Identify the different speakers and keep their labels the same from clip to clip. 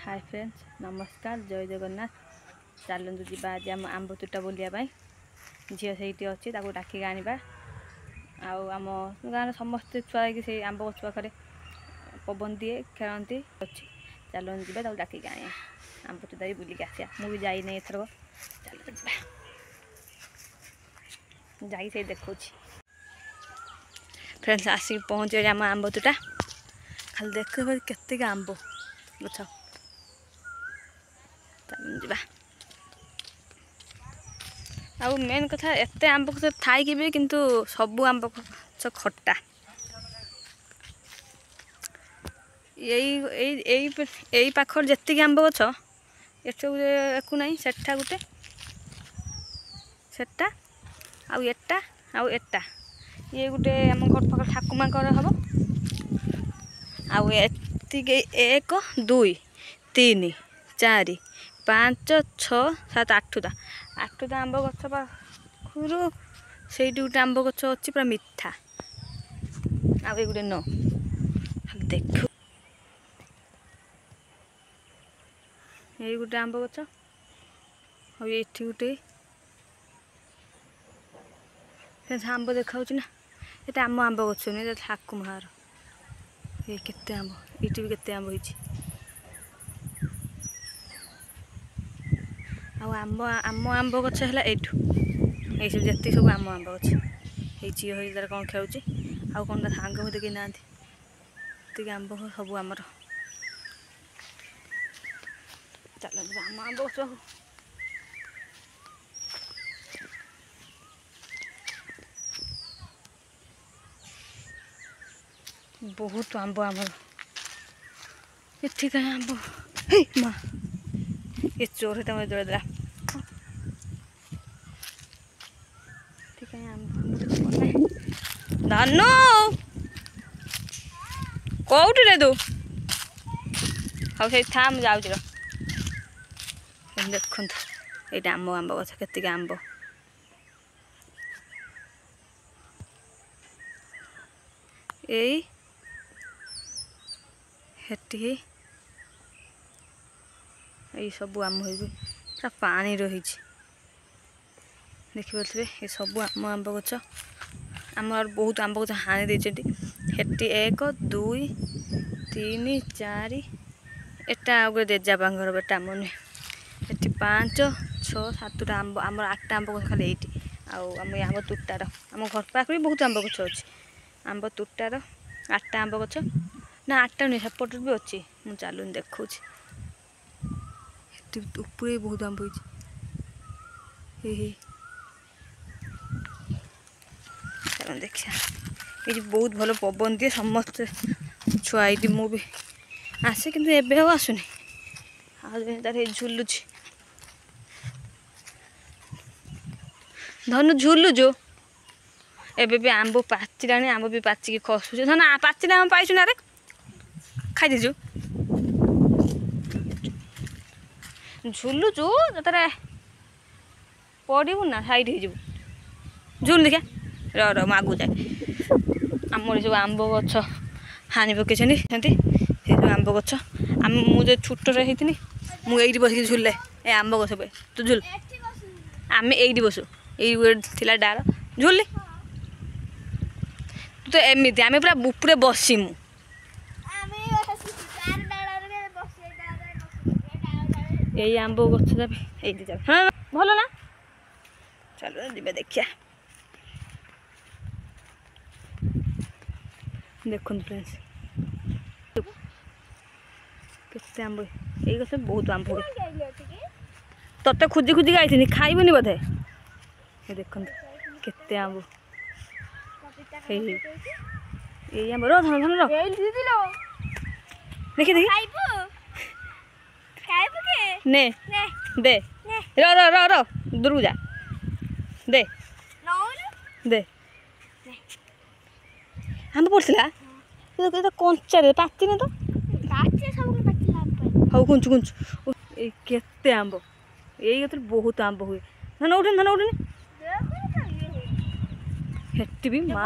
Speaker 1: Hi friends नमस्कार जय जगन्नाथ। चलतु जा आज आम आंब तोटा बुलिया झील से अच्छी डाकिक आने आम गाँव समस्ते छुआ से आंब गछ पाखे पवन दिए खेलती अच्छी चलतु जा डाकिक आने आंब तोटा भी बुलिक आसा मुझे जाइनी एथर चल जा देखा फ्रेंड्स आसिक पहुँचे आम आंब तोटा खाली देख केत आंब गछ जा आ मेन कथा एत आंब गछ थी भी किंतु सबू आंब गछ खट्टा यही पाखर जी आंब गछ एक ना सेठा गोटे सेटा आटा आटा ये गोटे आम घर पाख ठाकुमा हम आती 1 2 3 4 5 6 7 8टा आंब गछ पाखु से गोटे आंब गछ अच्छी पूरा मिठा आ गोटे न देख ये गोटे आंब गछ ये गोटे आंब देखा ना ये आम आंब गछ नहीं ठाकुमार ये केते आंब ये भी केते आंब होइछि आम आंब गछ है ये सब जी सब आम आंब गछ ये झील हो तार कौन खेलुची आउ कौन सांग बोधे कि ना आंब सब आमर चल आम आंब गछ बहुत आंब आमर ये आंब माँ ये चोर है मुझे दौड़ा ठीक है धानु कौट रे तू हाँ से था मुझे जाऊँ देखु ये आम आंब गछ के आंब यही ये सब आम हो पानी रही देखिए ये सब आम आंब गछ आम बहुत आंब गछ हानि देती 1 2 3 4 एटा गोटे देजापा घर बेटा मन ये 5 6 7टा आंब आम 8टा आंब गछ खाली ये आम आंब तोटार आम घर पाख भी बहुत आंब गछ अच्छी आंब तोटार 8टा आंब गछ ना 8टा नहीं सेपट भी अच्छी मुझे चलूँ देखा ऊपर बहुत आंब हो देखा ये बहुत भल पवन दिए समस्त छुआ ये मुझे आसे कि एवं आसुनी तार झुलुची धनु झुलुचु एबे भी आंब पाचिला आंब भी पाचिकी खसुच धन पाचिला आम पाइछु ना रे खाई दीजु झुलुचु तेरे पड़ू ना साइड हो झुल देखा र आगू जाए आमर सब आंब गछ हानि पकई आंब गछ आम मुझे छोट रही मुझे बसिक झुले ए आंब गछ पे तू झुल आम ये बसु ये डार झुल तू तो एमती आम पूरा पूरे बसमु यही आंब गछ ये हाँ भल ना चलो जी देखिया देखुन फ्रेंड्स केते आंब ये गछ बहुत आंब तते खोजी खोजी आई खाइबनी बोधे ये देख केते आंब ये आंब रो धन धन देखी देखी ने दे रो रो रो रो दूर जा दे दे आंब पड़ता कंचा पाचि तो हाँ कुंचु कुंचु केते आंब ये बहुत आंब हुए धन उठे हेटी भी माँ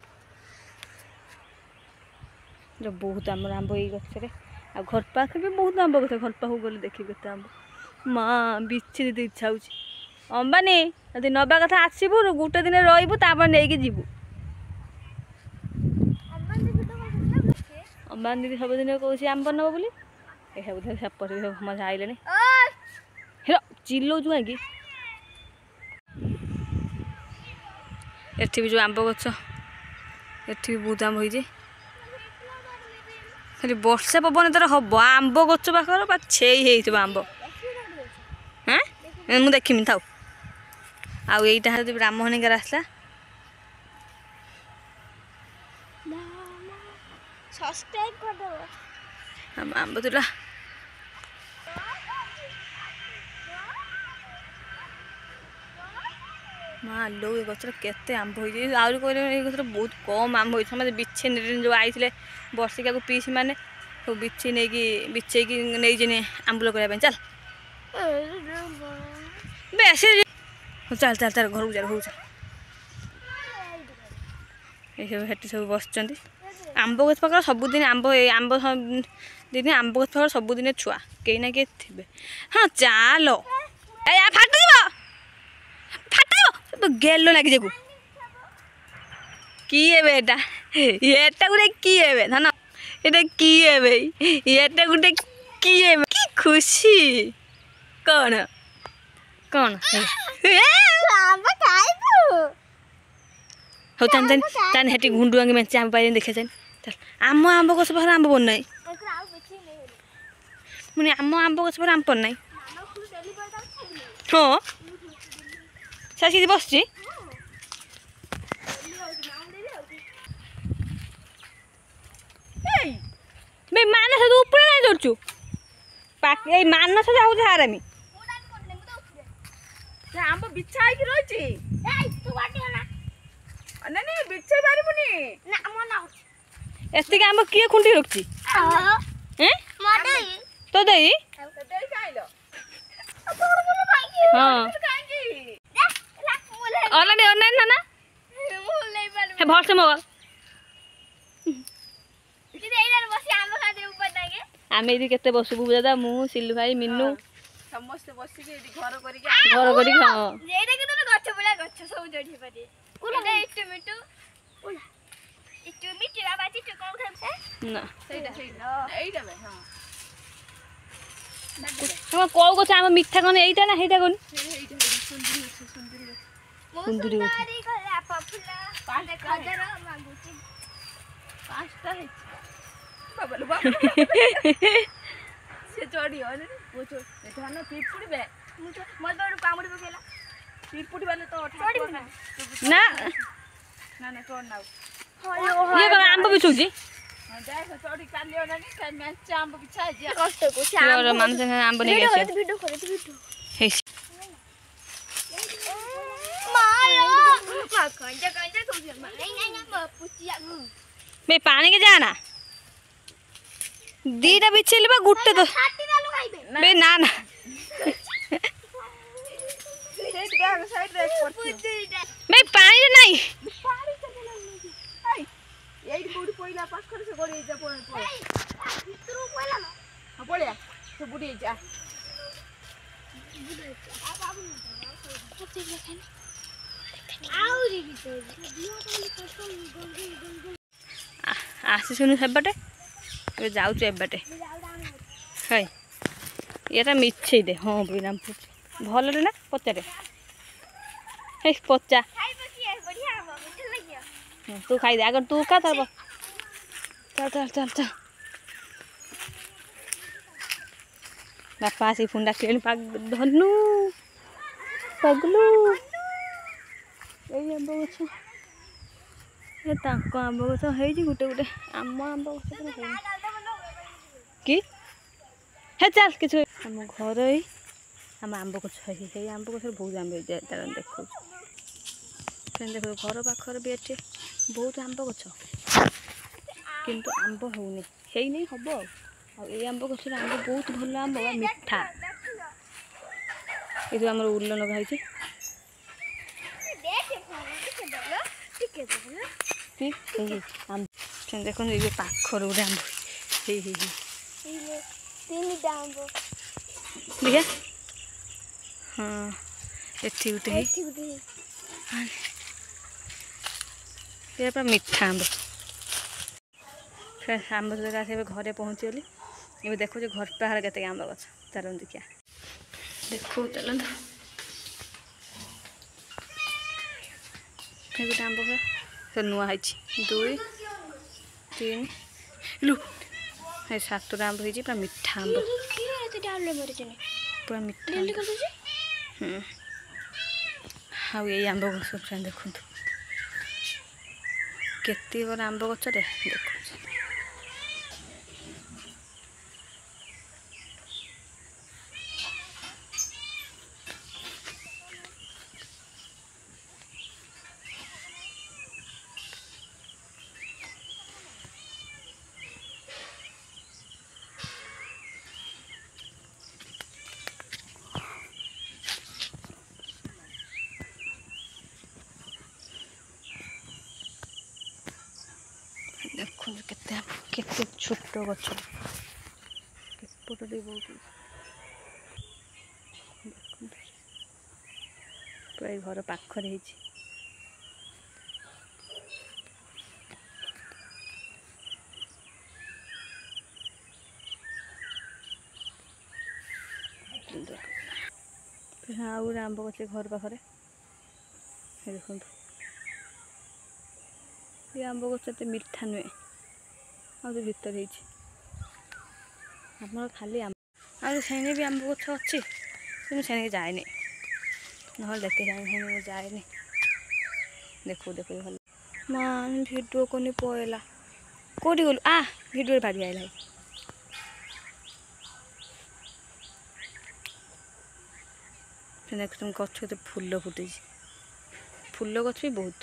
Speaker 1: जो बहुत आम आंब ये गचरे ଆଉ ଘର ପାଖରେ ବି ବହୁତ ଆମ୍ବ ଗଛ ଘର ପାଖକୁ ଗଲେ ଦେଖି କେତେ ଆମ୍ବ ମା ବିଛି ଦିଦି ଇଚ୍ଛା ହେଉଛି ଅମ୍ବାନୀ ଯଦି ନେବା କଥା ଆସିବୁ ଗୋଟେ ଦିନ ରହିବୁ ତାପରେ ନେଇକି ଯିବୁ ଅମ୍ବାନୀ ଦିଦି ସବୁଦିନ କହୁଛି ଆମ୍ବ ନେବ ବୋଲି ଏ ସବୁଥିରେ ସେପଟେ ମଜା ଆଇଲେଣି ହିର ଚିଲଉଛୁ କାହିଁକି ଏଠି ବି ଯେଉଁ ଆମ୍ବ ଗଛ ଏଠି ବି ବହୁତ ଆମ୍ବ ହେଇଛି ଖାଲି ବର୍ଷା ପବନ ତାର ହବ ଆମ୍ବ ଗଛ ପାଖରେ ବା ଛେଇ ହେଇଥିବ ଆମ୍ବ ହଁ ମୁଁ ଦେଖିମି ଥାଉ ଆଉ ଏଇଟା ଯଦି ବ୍ରାହ୍ମଣୀଙ୍କର ଆସିଲା ଆମ୍ବ ତୁଲା ମା ଲୋ ଏ ଗଛରେ କେତେ ଆମ୍ବ ହେଇଛି ଆହୁରି କହିଲେ ଏଇ ଗଛରେ ବହୁତ କମ୍ ଆମ୍ବ ହେଇଛି ସମସ୍ତେ ବିଛେଇ ଯେଉଁ ଆଇଥିଲେ ବର୍ଷିକାକୁ ପିଇସି ମାନେ ସବୁ ବିଛେଇକି ନେଇଯିନି ଆମ୍ବୁଲ କରିବା ପାଇଁ ଚାଲ ବେଶୀ ଚାଲ ଚାଲ ଚାଲ ଘରକୁ ଚାଲ ଘରକୁ ଚାଲ ଏଇସବୁ ସେଠି ସବୁ ବସିଛନ୍ତି ଆମ୍ବ ଗଛ ପାଖରେ ସବୁଦିନ ଆମ୍ବ ଦିନେ ଆମ୍ବ ଗଛ ପାଖରେ ସବୁଦିନ ଛୁଆ କେହି ନା କେହି ଥିବେ ହଁ ଚାଲ ଫାଟିଯିବ ଗେଲ ଲାଗି ଯାକୁ কি হবে এটা এটা গোটে কি হবে ধন এটা কি হবে এটা গোটে কি হবে কি খুশি কোন কোন হଉ ତାହେଲେ ସେଠି ଗୁଣ୍ଡୁ ଆଙ୍ଗି ମେଞ୍ଚେ ଆମ୍ବ ପାଇଲେନି ଦେଖେ ଚାଲ ଆମ ଆମ୍ବ ଗଛ ପାଖରେ ଆମ୍ବ ବନ ନାହିଁ ମାନେ ଆମ ଆମ୍ବ ଗଛ ପାଖରେ ଆମ୍ବ ନାହିଁ ହଁ ସେ ଆସିକି ବସିଛି ମାନସ ତୁ ଉପରେ ନାଇଁ ଧରୁଛୁ ଏଇ ମାନସ ଯାଉଛି ହାରାମି
Speaker 2: ଆମ୍ବ ବିଛା ହେଇକି ରହିଛି ବିଛେଇ ପାରିବୁନି
Speaker 1: ଏତିକି ଆମ୍ବ କିଏ ଖୁଣ୍ଟି ରଖୁଛି ତ ଦେଇ ହଁ ଅଲରେଡି ଅନଲାଇନ ନା ହେ ଭଲସେ ମଗ ଆମେ ଏଇଠି କେତେ ବସୁ ଦାଦା ମୁଁ ସିଲୁ ଭାଇ ମିନୁ
Speaker 2: ସମସ୍ତେ ବସିକି ଏଠି ଘର କରିକି
Speaker 1: ହଁ
Speaker 3: ଗଛ ଭଳିଆ ଗଛ ସବୁ ଯୋଡ଼ି ପାରି ଇଟୁ ମିଟୁ ଇଟୁ ମିଟୁ ବାବାଜି ତୁ କଣ ଖାଇବୁ
Speaker 1: ନା
Speaker 2: ସେଇଟା ଏଇଟା ବେ ହଁ
Speaker 1: ତମ କୋଉ ଗଛ ଆମ ମିଠା କଣ ଏଇଟା ନା ହେଇଟା କଣ
Speaker 3: ସୁନ୍ଦରୀ ଗୋଲାପ ଫୁଲ ଗଜର ମାଗୁଛି
Speaker 2: 5ଟା ହେଇଛି ସେ ଚଢିବ ଧାନ ପିପୁଡ଼ି ବେ
Speaker 3: ମତେ ଗୋଟେ କାମୁଡି ପକେଇଲା
Speaker 2: ପିପୁଡ଼ି ବାଲେ ତ
Speaker 1: ନା
Speaker 2: ନା ଚଢ ନାଉ
Speaker 1: ଇଏ କଣ ଆମ୍ବ ବିଛୁଛି
Speaker 2: ଦେଖ ଚଢି ଚାଲିବ ନା ମେଞ୍ଚେ ଆମ୍ବ ବିଛା ହେଇଛି
Speaker 3: କଷ୍ଟ କରୁଛି
Speaker 1: ମାନସ ଆମ୍ବ ନେଇକି ଆସିବ
Speaker 3: ଭିଡିଓ କରେ ଭିଡିଓ
Speaker 1: ହେଇଛି ବେ ପାଣି के जाना दीटा बिछेले बा गुट्टे तो बे ना ना बे पानी रे नहीं
Speaker 2: एई बुडी पहिला पाखर से गडी जा भितरु पहिला न ह पळ्या से बुडी जा
Speaker 1: आसी सुनु हेबाटे ए जाउछु एबाटे हाय एटा मिछे दे हां बिराम भल रे ना पचारे हे पचा तू खाई दे अगर तू का चल चल चल चल चल बापा से फोन डाकिलेनी धनु पगलू ए आंब गछ ए तांको आंब गछ हेजी गुटे गुटे आम आंब गछ कि हे चल किछु हम घर हम आंब गछ हे आंब गछ बहुत आंब हे तार देखो देखो घर पाखर भी एठी बहुत आंब गछ किंतु आंब होनी हे नहीं हबो आ ए आंब गछ आंब बहुत भल आंब मिठा ये हमर उल्ल लगा है ठीक आम देखो ये पाखर गोटे आंब हे
Speaker 3: ତିନିଟା ଆମ୍ବ
Speaker 1: ଦେଖିଆ ହଁ ଏଠି ଗୋଟେ ହେଇ
Speaker 3: ଏଠି ଗୋଟେ
Speaker 1: ये पूरा मीठा आंब फिर आंब सहित आस घरे पहुँचीगली ये देखो घर पाखे केत आंब गछ चल देखिया देखो चलत गोटे आंब गछ नुआ है 2 3 लु 7टा आंब हो पूरा मीठा आंब पूरा मीठा हाँ ये आंब गछ देखु केते बड़ आंब गछ रे देखो देखो केते छोट गछ एपटे बहुत पूरा घर पाखरे आउ गोटे आंब गछ घर पाखरे देखो ये आंब गछ एत मीठा नुहे आउ भीतर आम खाली आम आने भी आंब गछ अच्छी से जाए ना देखे जाए जाए देखो देखो भल माँ भिडियो को नहीं पड़ा कौटी गलु आ भिडियो भारी आइला देख तुम गछ के फूल फुटे फूल गछ भी बहुत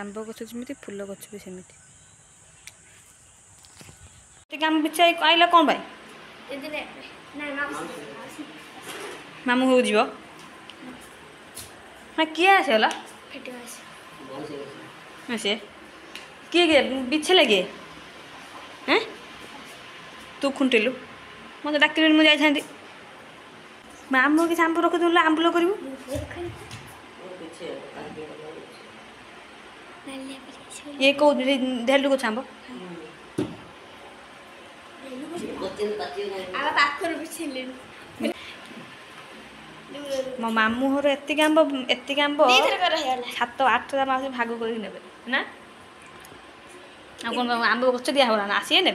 Speaker 1: आंब गछ जमी फूल गछ भी सेमती आम बिछा आइला कौन भाई मामू हो जीव हाँ किए आसला से किए बिछे लगे हैं तू खुंटिलु मत डाक मुझे जाई मामू कि आंब रखी दूला आंबुल करू ये कौ धेलु को आंब मो मामू घर एतिक आंब 7-8टा मास भाग कर ना कौन आंब गच दिया ना आसिए ने